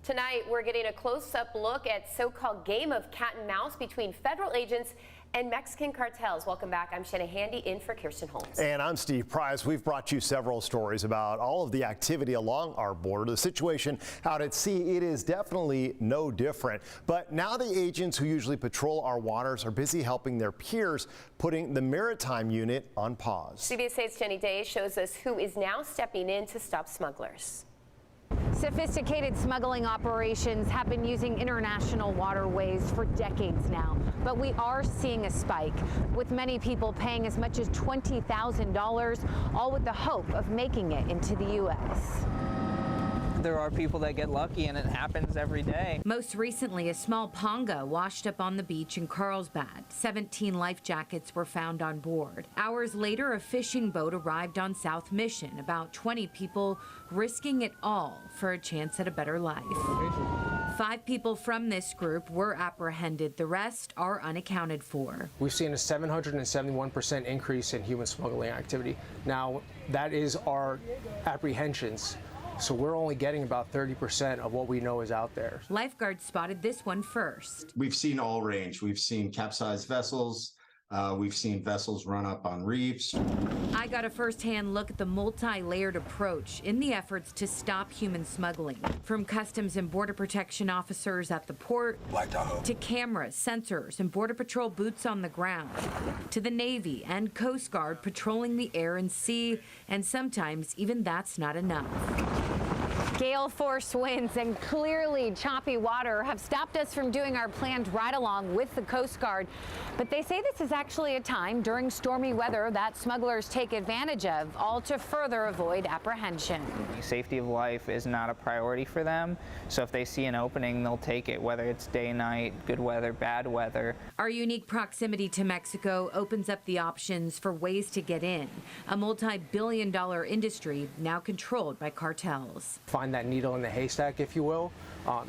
Tonight, we're getting a close-up look at so-called game of cat and mouse between federal agents and Mexican cartels. Welcome back. I'm Shanna Handy in for Kirsten Holmes. And I'm Steve Price. We've brought you several stories about all of the activity along our border. The situation out at sea, it is definitely no different. But now the agents who usually patrol our waters are busy helping their peers, putting the maritime unit on pause. CBS 8's Jenny Day shows us who is now stepping in to stop smugglers. Sophisticated smuggling operations have been using international waterways for decades now, but we are seeing a spike, with many people paying as much as $20,000, all with the hope of making it into the U.S. There are people that get lucky, and it happens every day. Most recently, a small ponga washed up on the beach in Carlsbad. 17 life jackets were found on board. Hours later, a fishing boat arrived on South Mission. About 20 people risking it all for a chance at a better life. 5 people from this group were apprehended. The rest are unaccounted for. We've seen a 771% increase in human smuggling activity. Now, that is our apprehensions. So we're only getting about 30% of what we know is out there. Lifeguards spotted this one first. We've seen all range. We've seen capsized vessels. We've seen vessels run up on reefs. I got a first-hand look at the multi-layered approach in the efforts to stop human smuggling. From Customs and Border Protection officers at the port, to cameras, sensors, and Border Patrol boots on the ground, to the Navy and Coast Guard patrolling the air and sea, and sometimes even that's not enough. Gale force winds and clearly choppy water have stopped us from doing our planned ride-along with the Coast Guard. But they say this is actually a time during stormy weather that smugglers take advantage of, all to further avoid apprehension. Safety of life is not a priority for them, so if they see an opening, they'll take it, whether it's day, night, good weather, bad weather. Our unique proximity to Mexico opens up the options for ways to get in, a multi-billion-dollar industry now controlled by cartels. Find that needle in the haystack, if you will,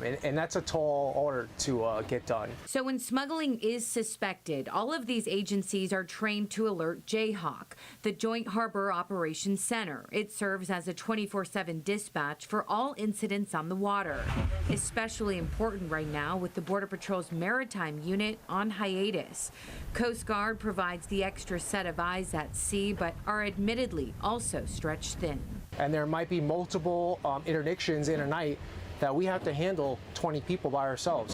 and that's a tall order to get done. So when smuggling is suspected, all of these agencies are trained to alert Jayhawk, the Joint Harbor Operations Center. It serves as a 24/7 dispatch for all incidents on the water. Especially important right now with the Border Patrol's maritime unit on hiatus. Coast Guard provides the extra set of eyes at sea, but are admittedly also stretched thin. And there might be multiple interdictions in a night that we have to handle 20 people by ourselves.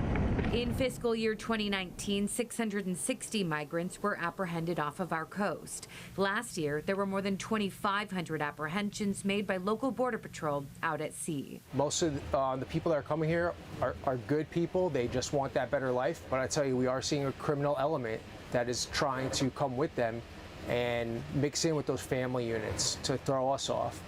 In fiscal year 2019, 660 migrants were apprehended off of our coast. Last year, there were more than 2,500 apprehensions made by local Border Patrol out at sea. Most of the people that are coming here are good people. They just want that better life. But I tell you, we are seeing a criminal element that is trying to come with them and mix in with those family units to throw us off.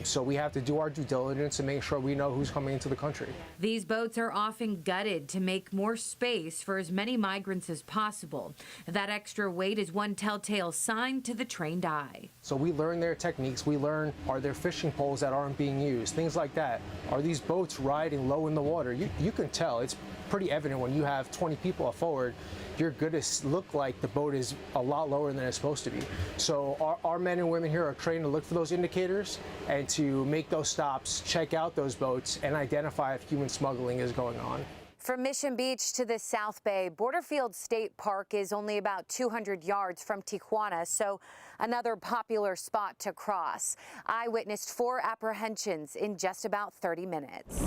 So we have to do our due diligence and make sure we know who's coming into the country. These boats are often gutted to make more space for as many migrants as possible. That extra weight is one telltale sign to the trained eye. So we learn their techniques. We learn, are there fishing poles that aren't being used? Things like that. Are these boats riding low in the water? You can tell. It's pretty evident when you have 20 people forward. You're going to look like the boat is a lot lower than it's supposed to be. So our men and women here are trained to look for those indicators and to make those stops, check out those boats, and identify if human smuggling is going on. From Mission Beach to the South Bay, Borderfield State Park is only about 200 yards from Tijuana, so another popular spot to cross. I witnessed 4 apprehensions in just about 30 minutes.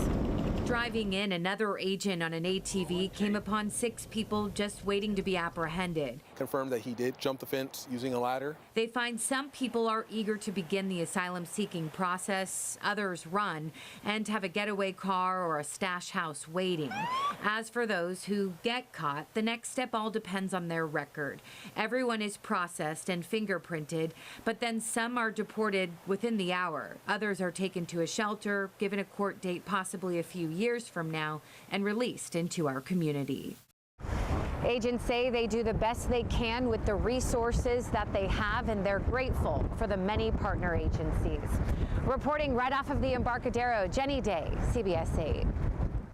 Driving in, another agent on an ATV came upon 6 people just waiting to be apprehended. Confirmed that he did jump the fence using a ladder. They find some people are eager to begin the asylum-seeking process, others run and have a getaway car or a stash house waiting. As for those who get caught, the next step all depends on their record. Everyone is processed and fingerprinted, but then some are deported within the hour. Others are taken to a shelter, given a court date possibly a few years from now, and released into our community. Agents say they do the best they can with the resources that they have, and they're grateful for the many partner agencies. Reporting right off of the Embarcadero, Jenny Day, CBS 8.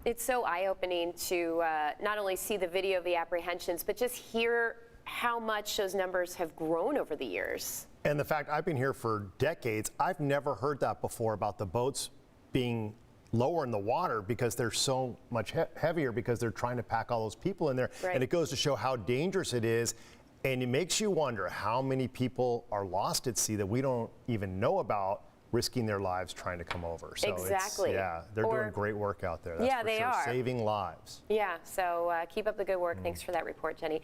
It's so eye-opening to not only see the video of the apprehensions, but just hear how much those numbers have grown over the years. And the fact I've been here for decades, I've never heard that before about the boats being lower in the water because they're so much heavier because they're trying to pack all those people in there. Right. And it goes to show how dangerous it is. And it makes you wonder how many people are lost at sea that we don't even know about, risking their lives trying to come over. So Exactly. Yeah, they're doing great work out there. That's Yeah, for they sure. are. Saving lives. Yeah, so keep up the good work. Thanks for that report, Jenny.